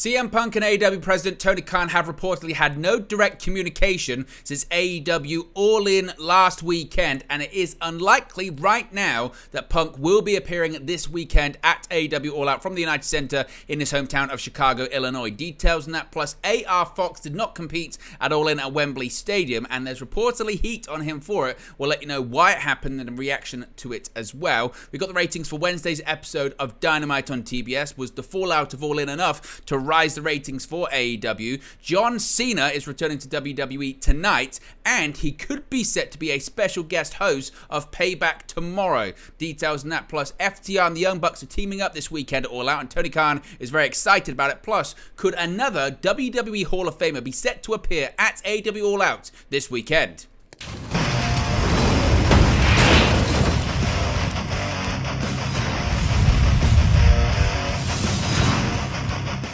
CM Punk and AEW President Tony Khan have reportedly had no direct communication since AEW All In last weekend, and it is unlikely right now that Punk will be appearing this weekend at AEW All Out from the United Center in his hometown of Chicago, Illinois. Details on that, plus AR Fox did not compete at All In at Wembley Stadium, and there's reportedly heat on him for it. We'll let you know why it happened and a reaction to it as well. We got the ratings for Wednesday's episode of Dynamite on TBS. Was the fallout of All In enough to rise the ratings for AEW? John Cena is returning to WWE tonight, and he could be set to be a special guest host of Payback tomorrow. Details on that, plus FTR and the Young Bucks are teaming up this weekend at All Out, and Tony Khan is very excited about it. Plus, could another WWE Hall of Famer be set to appear at AEW All Out this weekend?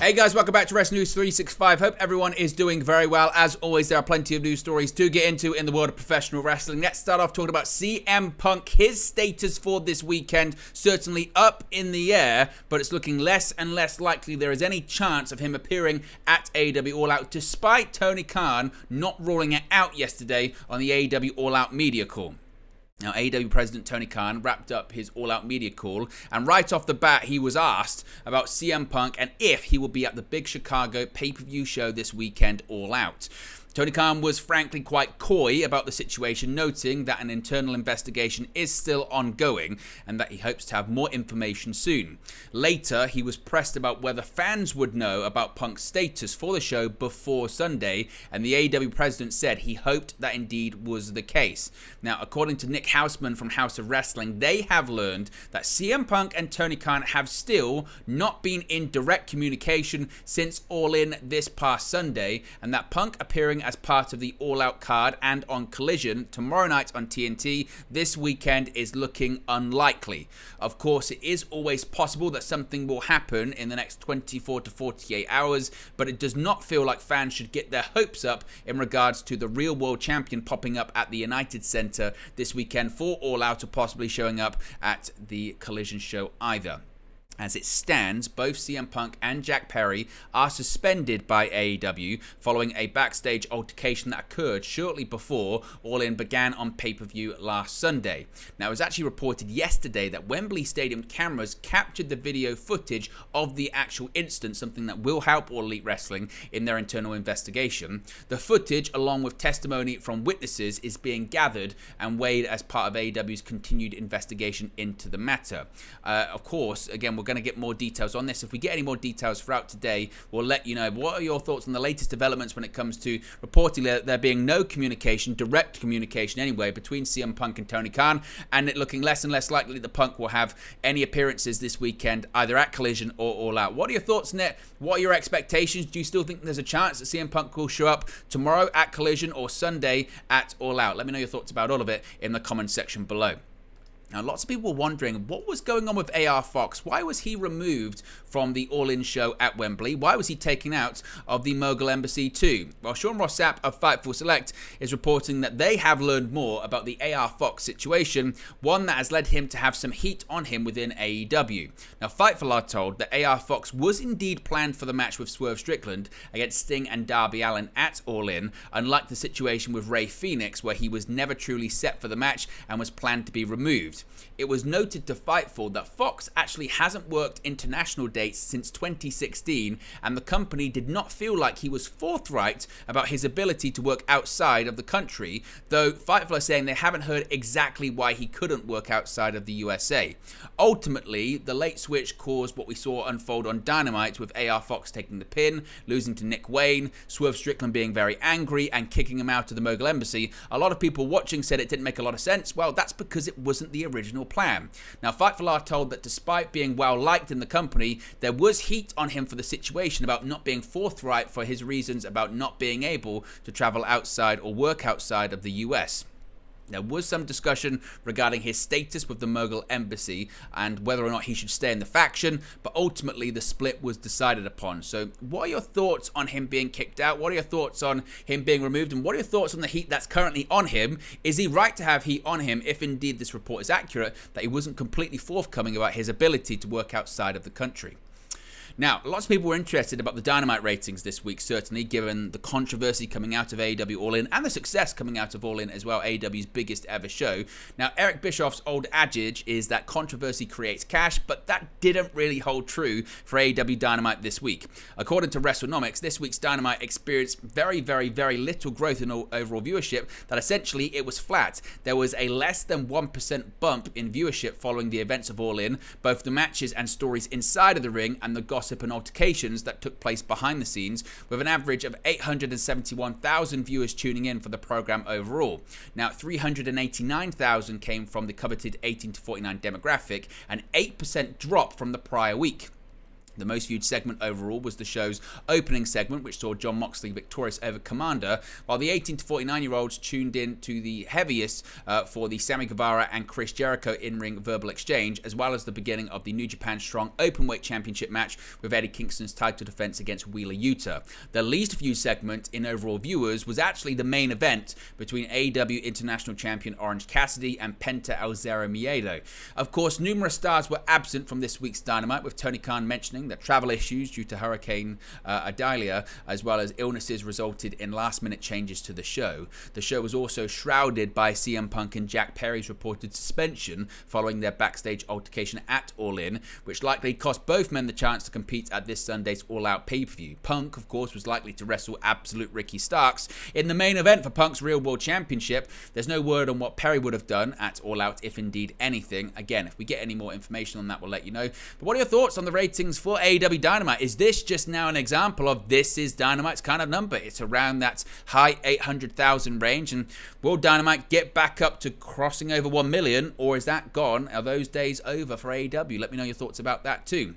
Hey guys, welcome back to Wrestling News 365. Hope everyone is doing very well. As always, there are plenty of news stories to get into in the world of professional wrestling. Let's start off talking about CM Punk. His status for this weekend certainly up in the air, but it's looking less and less likely there is any chance of him appearing at AEW All Out, despite Tony Khan not ruling it out yesterday on the AEW All Out media call. Now, AEW President Tony Khan wrapped up his all-out media call, and right off the bat, he was asked about CM Punk and if he will be at the big Chicago pay-per-view show this weekend, All Out. Tony Khan was frankly quite coy about the situation, noting that an internal investigation is still ongoing and that he hopes to have more information soon. Later, he was pressed about whether fans would know about Punk's status for the show before Sunday, and the AEW president said he hoped that indeed was the case. Now, according to Nick Hausman from House of Wrestling, they have learned that CM Punk and Tony Khan have still not been in direct communication since All In this past Sunday, and that Punk appearing as part of the All Out card and on Collision tomorrow night on TNT this weekend is looking unlikely. Of course, it is always possible that something will happen in the next 24 to 48 hours, but it does not feel like fans should get their hopes up in regards to the real world champion popping up at the United Center this weekend for All Out, or possibly showing up at the Collision show either. As it stands, both CM Punk and Jack Perry are suspended by AEW following a backstage altercation that occurred shortly before All In began on pay-per-view last Sunday. Now, it was actually reported yesterday that Wembley Stadium cameras captured the video footage of the actual incident, something that will help All Elite Wrestling in their internal investigation. The footage, along with testimony from witnesses, is being gathered and weighed as part of AEW's continued investigation into the matter. Of course, again, we're going to get more details on this. If we get any more details throughout today, we'll let you know. What are your thoughts on the latest developments when it comes to reportedly there being no communication, direct communication anyway, between CM Punk and Tony Khan, and it looking less and less likely that Punk will have any appearances this weekend, either at Collision or All Out? What are your thoughts on it? What are your expectations? Do you still think there's a chance that CM Punk will show up tomorrow at Collision or Sunday at All Out? Let me know your thoughts about all of it in the comments section below. Now, lots of people were wondering what was going on with AR Fox. Why was he removed from the All In show at Wembley? Why was he taken out of the Mogul Embassy too? Well, Sean Ross Sapp of Fightful Select is reporting that they have learned more about the AR Fox situation, one that has led him to have some heat on him within AEW. Now, Fightful are told that AR Fox was indeed planned for the match with Swerve Strickland against Sting and Darby Allin at All In, unlike the situation with Rey Fenix, where he was never truly set for the match and was planned to be removed. It was noted to Fightful that Fox actually hasn't worked international dates since 2016, and the company did not feel like he was forthright about his ability to work outside of the country, though Fightful are saying they haven't heard exactly why he couldn't work outside of the USA. Ultimately, the late switch caused what we saw unfold on Dynamite, with AR Fox taking the pin, losing to Nick Wayne, Swerve Strickland being very angry and kicking him out of the Mogul Embassy. A lot of people watching said it didn't make a lot of sense. Well, that's because it wasn't the original plan. Now, Fightful are told that despite being well liked in the company, there was heat on him for the situation about not being forthright for his reasons about not being able to travel outside or work outside of the US. There was some discussion regarding his status with the Mogul Embassy and whether or not he should stay in the faction, but ultimately the split was decided upon. So what are your thoughts on him being kicked out? What are your thoughts on him being removed? And what are your thoughts on the heat that's currently on him? Is he right to have heat on him if indeed this report is accurate, that he wasn't completely forthcoming about his ability to work outside of the country? Now, lots of people were interested about the Dynamite ratings this week, certainly, given the controversy coming out of AEW All In and the success coming out of All In as well, AEW's biggest ever show. Now, Eric Bischoff's old adage is that controversy creates cash, but that didn't really hold true for AEW Dynamite this week. According to WrestleNomics, this week's Dynamite experienced very, very, very little growth in overall viewership, that essentially it was flat. There was a less than 1% bump in viewership following the events of All In, both the matches and stories inside of the ring and the gossip and altercations that took place behind the scenes, with an average of 871,000 viewers tuning in for the program overall. Now, 389,000 came from the coveted 18 to 49 demographic, an 8% drop from the prior week. The most viewed segment overall was the show's opening segment, which saw Jon Moxley victorious over Commander, while the 18 to 49-year-olds tuned in to the heaviest for the Sammy Guevara and Chris Jericho in-ring verbal exchange, as well as the beginning of the New Japan Strong Openweight Championship match with Eddie Kingston's title defense against Wheeler Yuta. The least viewed segment in overall viewers was actually the main event between AEW International Champion Orange Cassidy and Penta El Zero Miedo. Of course, numerous stars were absent from this week's Dynamite, with Tony Khan mentioning that travel issues due to Hurricane Idalia, as well as illnesses, resulted in last-minute changes to the show. The show was also shrouded by CM Punk and Jack Perry's reported suspension following their backstage altercation at All In, which likely cost both men the chance to compete at this Sunday's All-Out pay-per-view. Punk, of course, was likely to wrestle Absolute Ricky Starks in the main event for Punk's Real World Championship. There's no word on what Perry would have done at All-Out, if indeed anything. Again, if we get any more information on that, we'll let you know. But what are your thoughts on the ratings for AEW Dynamite? Is this just now an example of this is Dynamite's kind of number? It's around that high 800,000 range, and will Dynamite get back up to crossing over 1 million, or is that gone? Are those days over for AEW? Let me know your thoughts about that too.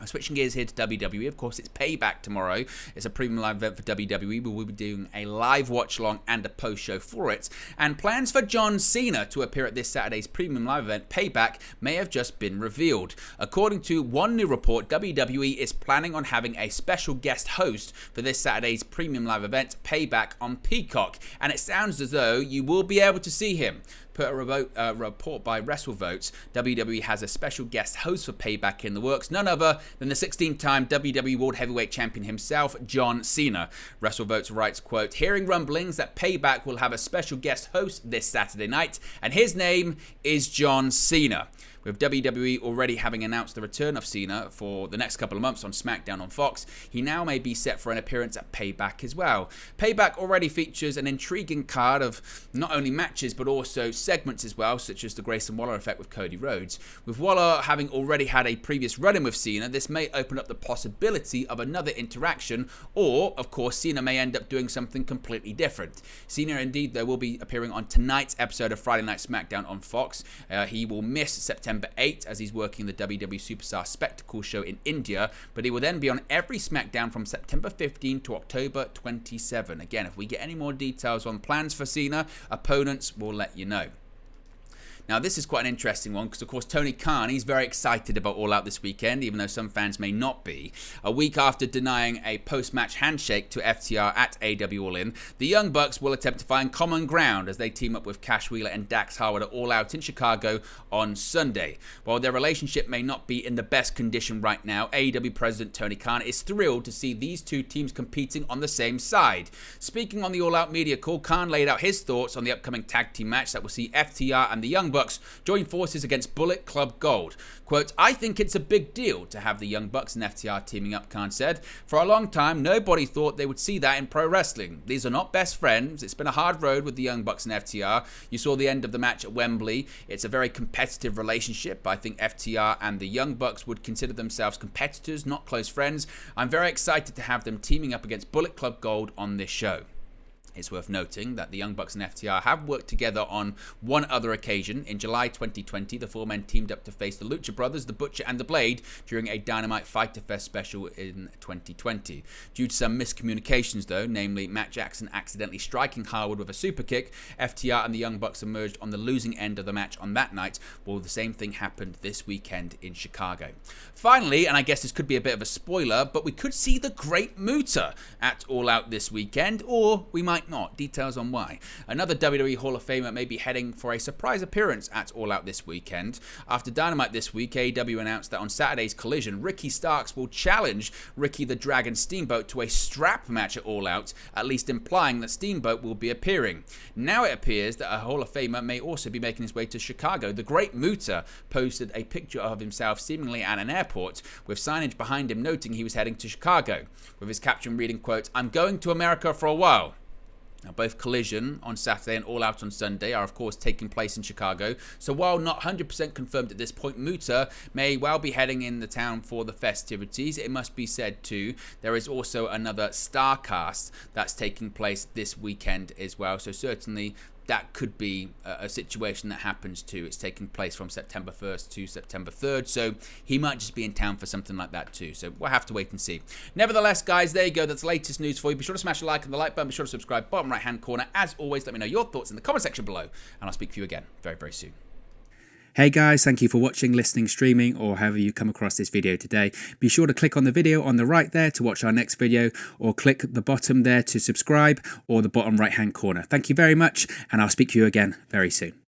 Switching gears here to WWE, of course, it's Payback tomorrow. It's a premium live event for WWE. We will be doing a live watch-along and a post-show for it. And plans for John Cena to appear at this Saturday's premium live event, Payback, may have just been revealed. According to one new report, WWE is planning on having a special guest host for this Saturday's premium live event, Payback, on Peacock. And it sounds as though you will be able to see him. Per a report by WrestleVotes, WWE has a special guest host for Payback in the works, none other than the 16-time WWE World Heavyweight Champion himself, John Cena. WrestleVotes writes, quote, "Hearing rumblings that Payback will have a special guest host this Saturday night, and his name is John Cena." With WWE already having announced the return of Cena for the next couple of months on SmackDown on Fox, he now may be set for an appearance at Payback as well. Payback already features an intriguing card of not only matches but also segments as well, such as the Grayson Waller effect with Cody Rhodes. With Waller having already had a previous run-in with Cena, this may open up the possibility of another interaction, or, of course, Cena may end up doing something completely different. Cena, indeed, though, will be appearing on tonight's episode of Friday Night SmackDown on Fox. He will miss September 8 as he's working the WWE Superstar Spectacle show in India, but he will then be on every SmackDown from September 15 to October 27. Again, if we get any more details on plans for Cena, opponents, we'll let you know. Now, this is quite an interesting one because, of course, Tony Khan, he's very excited about All Out this weekend, even though some fans may not be. A week after denying a post-match handshake to FTR at AEW All In, the Young Bucks will attempt to find common ground as they team up with Cash Wheeler and Dax Harwood at All Out in Chicago on Sunday. While their relationship may not be in the best condition right now, AEW President Tony Khan is thrilled to see these two teams competing on the same side. Speaking on the All Out media call, Khan laid out his thoughts on the upcoming tag team match that will see FTR and the Young Bucks join forces against Bullet Club Gold. Quote, "I think it's a big deal to have the Young Bucks and FTR teaming up," Khan said. "For a long time, nobody thought they would see that in pro wrestling. These are not best friends. It's been a hard road with the Young Bucks and FTR. You saw the end of the match at Wembley. It's a very competitive relationship. I think FTR and the Young Bucks would consider themselves competitors, not close friends. I'm very excited to have them teaming up against Bullet Club Gold on this show." It's worth noting that the Young Bucks and FTR have worked together on one other occasion. In July 2020, the four men teamed up to face the Lucha Brothers, the Butcher and the Blade during a Dynamite Fighter Fest special in 2020. Due to some miscommunications though, namely Matt Jackson accidentally striking Harwood with a super kick, FTR and the Young Bucks emerged on the losing end of the match on that night, while the same thing happened this weekend in Chicago. Finally, and I guess this could be a bit of a spoiler, but we could see the Great Muta at All Out this weekend, or we might might not. Details on why. Another WWE Hall of Famer may be heading for a surprise appearance at All Out this weekend. After Dynamite this week, AEW announced that on Saturday's Collision, Ricky Starks will challenge Ricky the Dragon Steamboat to a strap match at All Out, at least implying that Steamboat will be appearing. Now it appears that a Hall of Famer may also be making his way to Chicago. The Great Muta posted a picture of himself seemingly at an airport with signage behind him noting he was heading to Chicago, with his caption reading, quote, "I'm going to America for a while." Now, both Collision on Saturday and All Out on Sunday are, of course, taking place in Chicago. So while not 100% confirmed at this point, Muta may well be heading in the town for the festivities. It must be said, too, there is also another Starcast that's taking place this weekend as well. So certainly that could be a situation that happens too. It's taking place from September 1st to September 3rd, so he might just be in town for something like that too. So we'll have to wait and see. Nevertheless, guys, there you go. That's the latest news for you. Be sure to smash a like on the like button. Be sure to subscribe, bottom right-hand corner. As always, let me know your thoughts in the comment section below, and I'll speak to you again very, very soon. Hey guys, thank you for watching, listening, streaming, or however you come across this video today. Be sure to click on the video on the right there to watch our next video, or click the bottom there to subscribe, or the bottom right hand corner. Thank you very much, and I'll speak to you again very soon.